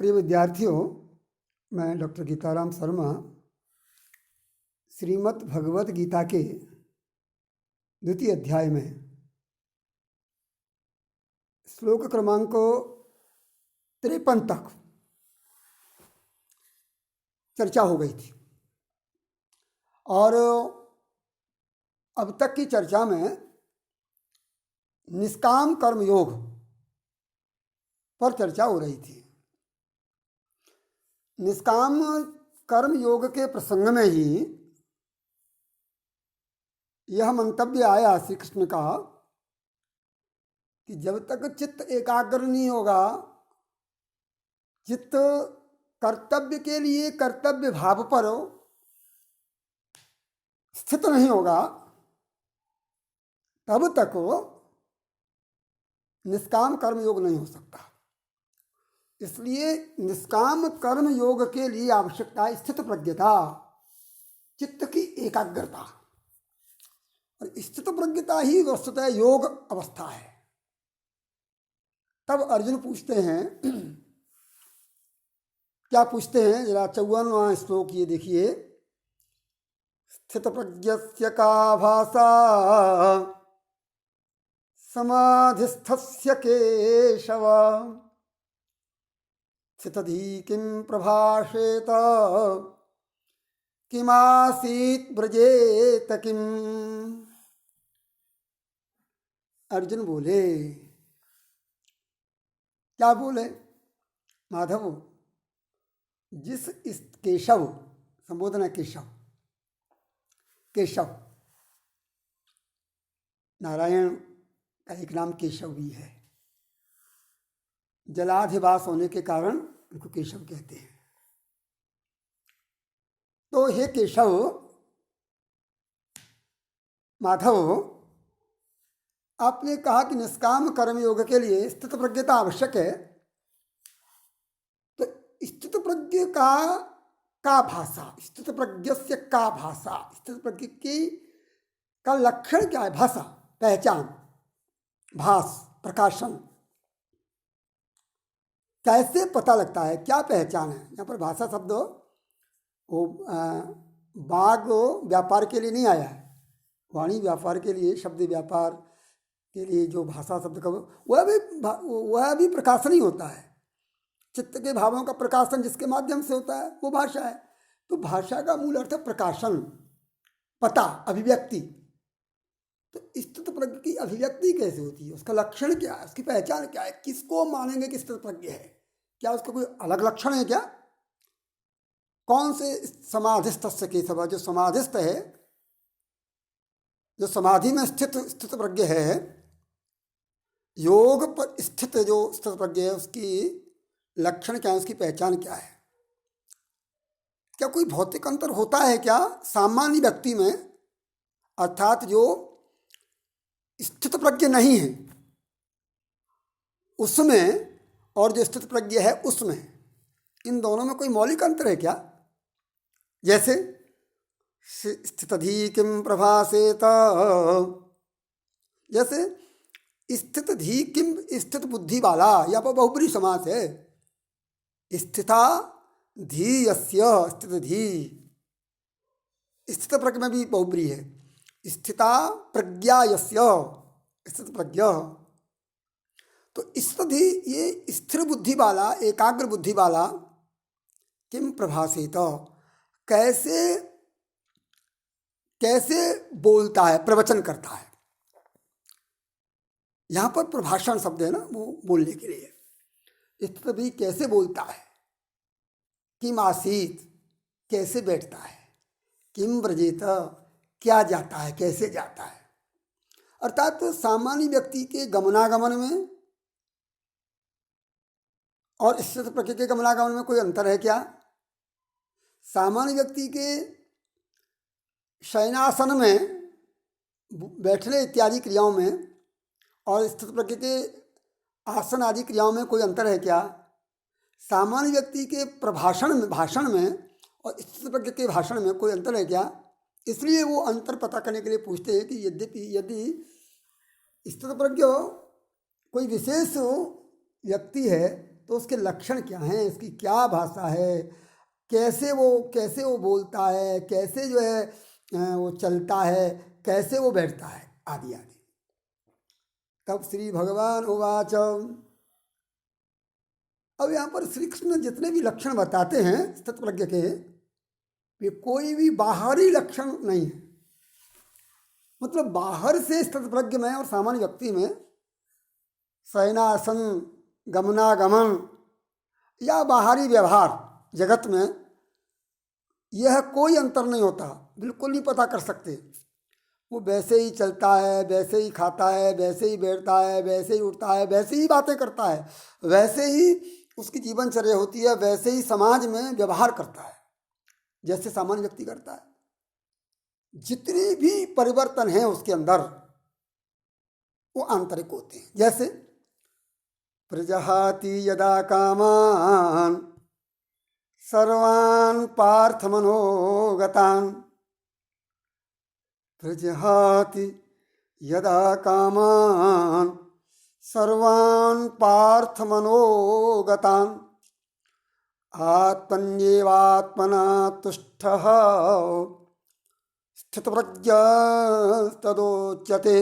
प्रिय विद्यार्थियों, मैं डॉक्टर गीताराम शर्मा श्रीमद् भगवत गीता के द्वितीय अध्याय में श्लोक क्रमांक 53 तक चर्चा हो गई थी और अब तक की चर्चा में निष्काम कर्म योग पर चर्चा हो रही थी। निष्काम कर्म योग के प्रसंग में ही यह मंतव्य आया श्री कृष्ण का कि जब तक चित्त एकाग्र नहीं होगा, चित्त कर्तव्य के लिए कर्तव्य भाव पर स्थित नहीं होगा, तब तक निष्काम कर्म योग नहीं हो सकता। इसलिए निष्काम कर्म योग के लिए आवश्यकता है स्थित प्रज्ञता, चित्त की एकाग्रता। और स्थित प्रज्ञता ही वस्तुतः योग अवस्था है। तब अर्जुन पूछते हैं, क्या पूछते हैं, जरा 54वां श्लोक ये देखिए। स्थित प्रज्ञस्य का भाषा समाधिस्थस्य केशव स्थितधि किं प्रभाषेत किमासीत ब्रजेत किम। अर्जुन बोले, क्या बोले? माधव, जिस इस केशव, संबोधन है केशव, केशव नारायण का एक नाम केशव भी है। जलाधिवास होने के कारण उनको केशव कहते हैं। तो हे केशव, माधव, आपने कहा कि निष्काम कर्म योग के लिए स्थित प्रज्ञता आवश्यक है। तो स्थित प्रज्ञ का भाषा, स्थित प्रज्ञस्य का भाषा, स्थित प्रज्ञ की का लक्षण क्या है? भाषा, पहचान, भास, प्रकाशन। कैसे पता लगता है, क्या पहचान है? यहाँ पर भाषा शब्द वो वाग व्यापार के लिए नहीं आया है। वाणी व्यापार के लिए, शब्द व्यापार के लिए जो भाषा शब्द का वह भी प्रकाशन ही होता है। चित्त के भावों का प्रकाशन जिसके माध्यम से होता है वो भाषा है। तो भाषा का मूल अर्थ है प्रकाशन, पता, अभिव्यक्ति। तो स्थित प्रज्ञ की अभिव्यक्ति कैसे होती है? उसका लक्षण क्या है? उसकी पहचान क्या है? किसको मानेंगे कि स्थित प्रज्ञ है? क्या उसका कोई अलग लक्षण है क्या? कौन से समाधिस्थ केशव, जो समाधिस्थ है, जो समाधि में स्थित प्रज्ञ है, योग पर स्थित जो स्थित प्रज्ञ है, उसकी लक्षण क्या है? उसकी पहचान क्या है? क्या कोई भौतिक अंतर होता है क्या सामान्य व्यक्ति में, अर्थात जो स्थित प्रज्ञ नहीं है उसमें और जो स्थित प्रज्ञ है उसमें? इन दोनों में कोई मौलिक अंतर है क्या? जैसे स्थितधि किम प्रभासेत, जैसे स्थित धी किम, स्थित बुद्धि वाला, यहाँ पर बहुब्री समास है। स्थिता धी यस्य, स्थित धी, स्थित प्रज्ञ में भी बहुब्री है। स्थिता प्रज्ञा यस्य, स्थित प्रज्ञ। तो स्थिति, ये स्थिर बुद्धि वाला, एकाग्र बुद्धि वाला, किम प्रभासेत, कैसे कैसे बोलता है, प्रवचन करता है। यहाँ पर प्रभाषण शब्द है ना, वो बोलने के लिए। स्थित भी कैसे बोलता है, किम आसीत, कैसे बैठता है, किम व्रजेत, क्या जाता है, कैसे जाता है। अर्थात तो सामान्य व्यक्ति के गमनागमन में और स्थित प्रज्ञ के गमनागमन में कोई अंतर है क्या? सामान्य व्यक्ति के शयनासन में, बैठने इत्यादि क्रियाओं में और स्थित प्रज्ञ के आसन आदि क्रियाओं में कोई अंतर है क्या? सामान्य व्यक्ति के भाषण में और स्थित प्रज्ञ के भाषण में कोई अंतर है क्या? इसलिए वो अंतर पता करने के लिए पूछते हैं कि यदि स्थित प्रज्ञ कोई विशेष व्यक्ति है तो उसके लक्षण क्या हैं, इसकी क्या भाषा है, कैसे वो बोलता है, कैसे जो है वो चलता है, कैसे वो बैठता है, आदि आदि। तब श्री भगवान उवाच, अब यहाँ पर श्री कृष्ण जितने भी लक्षण बताते हैं स्थितप्रज्ञ के, ये कोई भी बाहरी लक्षण नहीं है। मतलब बाहर से स्थितप्रज्ञ में और सामान्य व्यक्ति में शयनासन, गमनागमन या बाहरी व्यवहार जगत में यह कोई अंतर नहीं होता, बिल्कुल नहीं पता कर सकते। वो वैसे ही चलता है, वैसे ही खाता है, वैसे ही बैठता है, वैसे ही उठता है, वैसे ही बातें करता है, वैसे ही उसकी जीवनचर्या होती है, वैसे ही समाज में व्यवहार करता है जैसे सामान्य व्यक्ति करता है। जितने भी परिवर्तन हैं उसके अंदर वो आंतरिक होते हैं। जैसे प्रजहाति यदा कामान सर्वान् पार्थ मनोगतान्, प्रजहाति यदा कामान् सर्वान् पार्थ मनोगतान्, आत्मन्येवात्मना तुष्टः स्थितप्रज्ञस्तदोच्यते।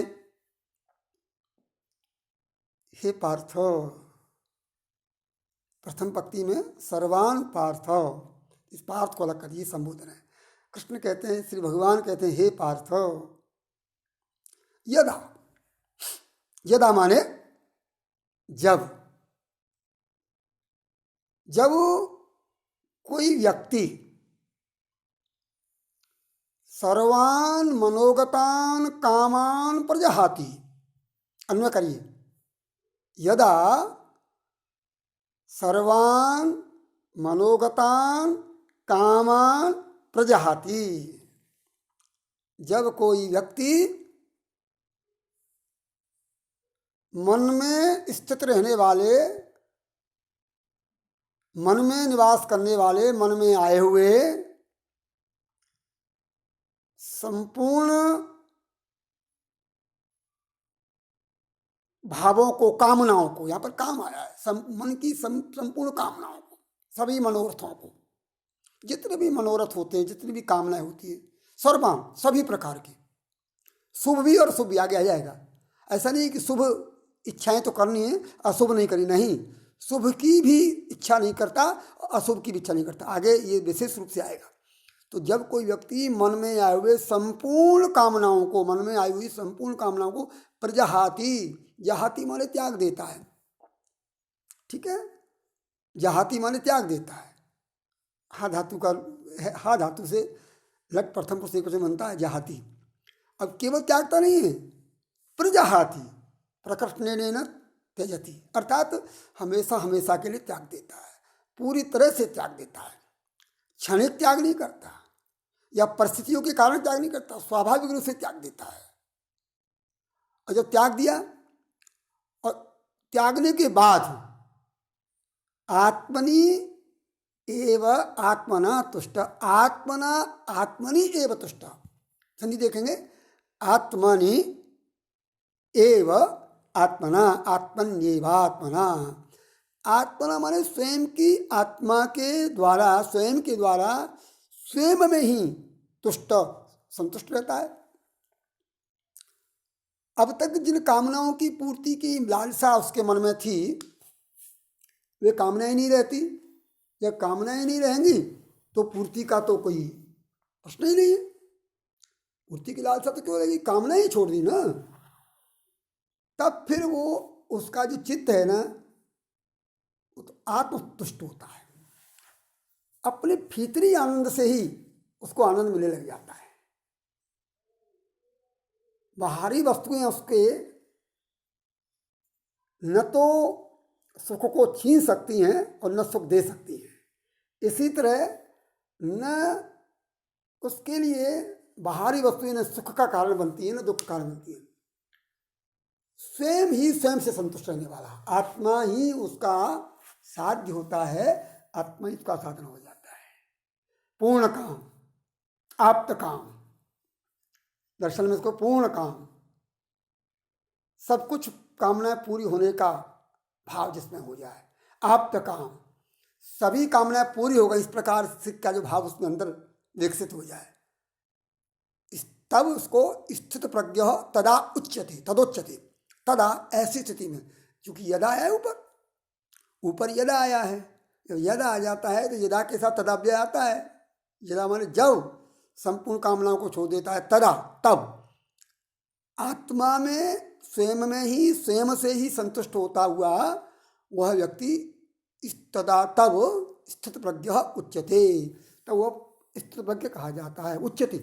हे पार्थ, प्रथम पंक्ति में सर्वान् पार्थ, इस पार्थ को अलग कर, ये संबोधन है। कृष्ण कहते हैं, श्री भगवान कहते हैं, हे पार्थ, यदा, यदा माने जब, जब कोई व्यक्ति सर्वान् मनोगतान् कामान् प्रजहाति, अन्वय करिए, यदा सर्वान् मनोगतान् कामान् प्रजहाति, जब कोई व्यक्ति मन में स्थित रहने वाले, मन में निवास करने वाले, मन में आए हुए संपूर्ण भावों को, कामनाओं को, यहाँ पर काम आया है, मन की संपूर्ण कामनाओं को, सभी मनोरथों को, जितने भी मनोरथ होते हैं, जितनी भी कामनाएं होती है, सर्वान, सभी प्रकार की, शुभ भी और शुभ भी आगे आ जाएगा। ऐसा नहीं कि शुभ इच्छाएं तो करनी है, अशुभ नहीं करनी, नहीं, शुभ की भी इच्छा नहीं करता, अशुभ की भी इच्छा नहीं करता, आगे ये विशेष रूप से आएगा। तो जब कोई व्यक्ति मन में आए हुए संपूर्ण कामनाओं को, मन में आई हुई संपूर्ण कामनाओं को प्रजहाति, जहाति माने त्याग देता है, ठीक है, जहाति माने त्याग देता है, हा धातु का, हा धातु से लट प्रथम पुरुष एकवचन बनता है, जहाति। अब केवल त्यागता नहीं है, प्रजहाति, प्रकृष्णेन त्यजति, अर्थात हमेशा हमेशा के लिए त्याग देता है, पूरी तरह से त्याग देता है, क्षणिक त्याग नहीं करता या परिस्थितियों के कारण त्याग नहीं करता, स्वाभाविक रूप से त्याग देता है। और जब त्याग दिया और त्यागने के बाद आत्मनि एव आत्मना तुष्ट, आत्मना आत्मनि एव तुष्ट, संधि देखेंगे, आत्मनि एव आत्मना, आत्मन्येवात्मना, आत्मना माने स्वयं की आत्मा के द्वारा, स्वयं के द्वारा, स्वयं में ही तुष्ट, संतुष्ट रहता है। अब तक जिन कामनाओं की पूर्ति की लालसा उसके मन में थी, वे कामनाएं नहीं रहती। जब कामनाएं नहीं रहेंगी तो पूर्ति का तो कोई प्रश्न ही नहीं है। पूर्ति की लालसा तो क्यों रहेगी, कामनाएं ही छोड़ दी ना, तब फिर वो उसका जो चित्त है ना, वो तो आत्मतुष्ट होता है, अपने भीतरी आनंद से ही उसको आनंद मिलने लग जाता है। बाहरी वस्तुएं उसके न तो सुख को छीन सकती हैं और न सुख दे सकती हैं, इसी तरह न उसके लिए बाहरी वस्तुएं न सुख का कारण बनती है न दुख का कारण बनती है। स्वयं ही स्वयं से संतुष्ट रहने वाला आत्मा ही उसका साध्य होता है, आत्मा ही उसका साधन हो जाता है। पूर्ण काम, आप्त काम, दर्शन में इसको पूर्ण काम, सब कुछ कामनाएं पूरी होने का भाव जिसमें हो जाए, आप्त काम, सभी कामनाएं पूरी हो गई, इस प्रकार से का जो भाव उसमें अंदर विकसित हो जाए, तब उसको स्थित प्रज्ञ तदा उच्यते, तदोच्यते। तदा ऐसी स्थिति में, क्योंकि यदा है ऊपर ऊपर यदा आया है, जब यदा आ जाता है तो यदा के साथ तदाव्यय आता है। यदा माने जब संपूर्ण कामनाओं को छोड़ देता है, तदा तब आत्मा में स्वयं में ही स्वयं से ही संतुष्ट होता हुआ वह व्यक्ति तदा तब स्थित प्रज्ञ उच्यते, तब वह स्थित प्रज्ञ कहा जाता है। उच्यते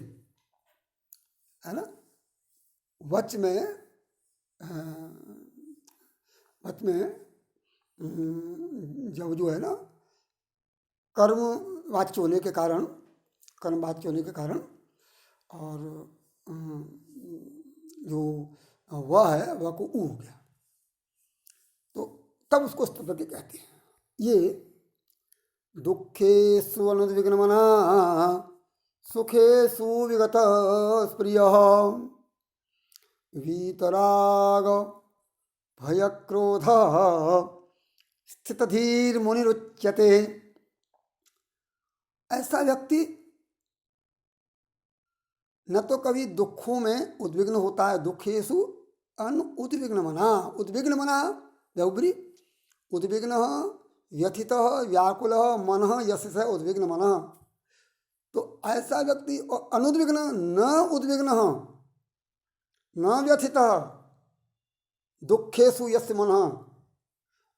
है ना, वच में जब जो है ना कर्म वाच्य होने के कारण, कर्म वाच्य होने के कारण, और जो वह है वह को ऊ हो गया, तो तब उसको स्थित प्रज्ञ कहते हैं। ये दुखेषु अनुद्विग्नमना सुखेषु विगत स्प्रियः वीतराग भयक्रोधः स्थितधीर्मुनिरुच्यते। ऐसा व्यक्ति न तो कभी दुखों में उद्विग्न होता है, दुखेषु अनुद्विग्नमना, उद्विग्न मना व्यवरी, उद्विग्न व्यथित व्याकुल मन यश से उद्विग्न मन, तो ऐसा व्यक्ति, और अनुद्विग्न न उद्विग्न न व्यथित दुखेषु यस्य मन,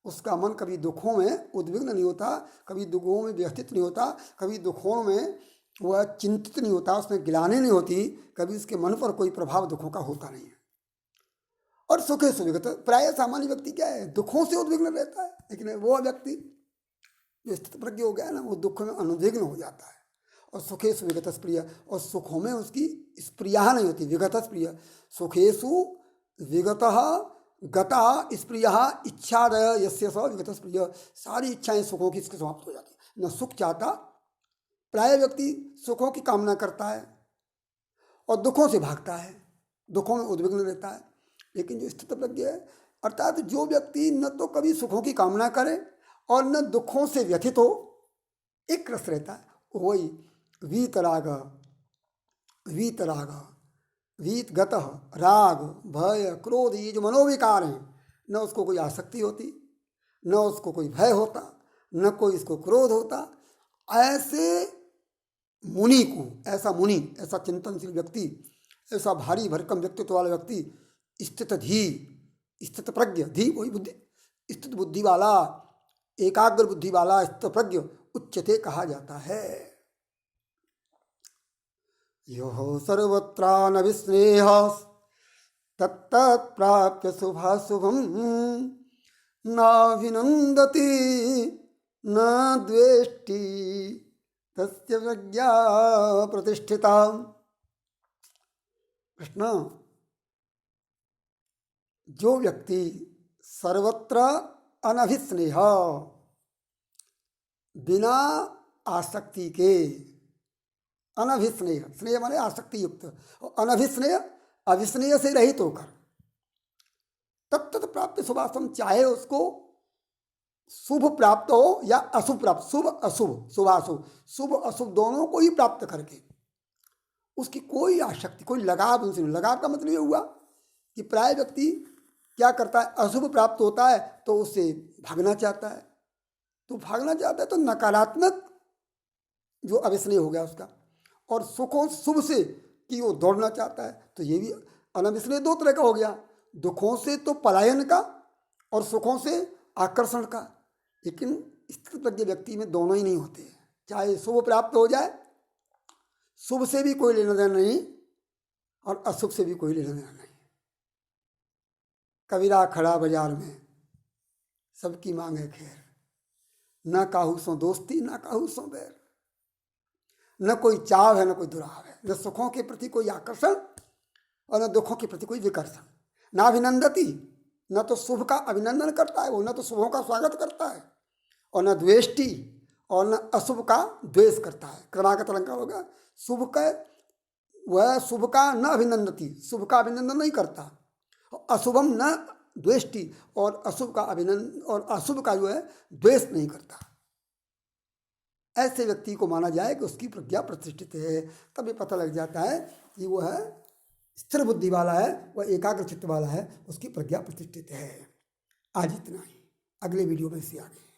उसका मन कभी दुखों में उद्विग्न नहीं होता, कभी दुखों में व्यथित नहीं होता, कभी दुखों में वह चिंतित नहीं होता, उसमें गिलानी नहीं होती, कभी उसके मन पर कोई प्रभाव दुखों का होता नहीं है। और सुखेषु विगत, प्राय सामान्य व्यक्ति क्या है, दुखों से उद्विग्न रहता है, लेकिन वो व्यक्ति जो स्थित प्रज्ञ हो गया ना, वो दुख में अनुद्विग्न हो जाता है। और सुखेषु विगत स्प्रिय, और सुखों में उसकी स्प्रिया नहीं होती, विगत स्प्रिय, सुखेषु विगत गता स्प्रिय इच्छादय यस्य स विगत स्प्रिय, सारी इच्छाएं सुखों की इसके समाप्त हो जाती है, न सुख चाहता। प्राय व्यक्ति सुखों की कामना करता है और दुखों से भागता है, दुखों में उद्विग्न रहता है। लेकिन जो स्थित प्रज्ञ है, अर्थात जो व्यक्ति न तो कभी सुखों की कामना करे और न दुखों से व्यथित हो, एक रस रहता है, वही वीतराग, वीतगत राग भय क्रोध, ये जो मनोविकार हैं, न उसको कोई आसक्ति होती, न उसको कोई भय होता, न कोई इसको क्रोध होता। ऐसे मुनि को, ऐसा चिंतनशील व्यक्ति, ऐसा भारी भरकम व्यक्तित्व वाला व्यक्ति, स्थित प्रज्ञ, धी वही बुद्धि, स्थित बुद्धि वाला, एकाग्र बुद्धि वाला स्थित प्रज्ञ उच्यते कहा जाता है। यो सर्वत्रानभिस्नेह तत्तत्प्राप्य शुभाशुभं नाभिनन्दति न द्वेष्टि तस्य प्रज्ञा प्रतिष्ठिता। कृष्ण, जो व्यक्ति सर्वत्र अनभिस्नेह, बिना आसक्ति के, अनभिस्नेह, स्नेह माने आसक्ति युक्त, और अनभिस्नेह अभिस्नेह से रहित होकर, तत्त प्राप्त शुभाशुभम, चाहे उसको शुभ प्राप्त हो या अशुभ प्राप्त, शुभ अशुभ, शुभाशुभ, शुभ अशुभ दोनों को ही प्राप्त करके उसकी कोई आसक्ति, कोई लगाव उनसे नहीं। लगाव का मतलब ये हुआ कि प्राय व्यक्ति क्या करता है, अशुभ प्राप्त होता है तो उससे भागना चाहता है, तो भागना चाहता है तो नकारात्मक जो अभिस्नेह हो गया उसका, और सुखों शुभ से कि वो दौड़ना चाहता है, तो ये भी अनभिस्नेह दो तरह का हो गया, दुखों से तो पलायन का और सुखों से आकर्षण का। लेकिन स्थित प्रज्ञ व्यक्ति में दोनों ही नहीं होते, चाहे शुभ प्राप्त हो जाए, शुभ से भी कोई लेना देना नहीं और अशुभ से भी कोई लेना देना नहीं। कबीरा खड़ा बाजार में सबकी मांगे खैर, न काहू सो दोस्ती न काहू सो बैर, न कोई चाव है न कोई दुराव है, न सुखों के प्रति कोई आकर्षण और न दुखों के प्रति कोई विकर्षण। ना अभिनंदती, न तो शुभ का अभिनंदन करता है वो, न तो शुभों का स्वागत करता है, और न द्वेष्टि, और न अशुभ का द्वेष करता है। क्रमागत अलंकार होगा, शुभ का वह शुभ का न अभिनंदती, शुभ का अभिनंदन नहीं करता, अशुभम न द्वेष्टि और अशुभ का अभिनंदन और अशुभ का जो है द्वेष नहीं करता। ऐसे व्यक्ति को माना जाए कि उसकी प्रज्ञा प्रतिष्ठित है। तब ये पता लग जाता है कि वो है स्थिर बुद्धि वाला है, वह एकाग्र चित्त वाला है, उसकी प्रज्ञा प्रतिष्ठित है। आज इतना ही, अगले वीडियो में इससे आगे।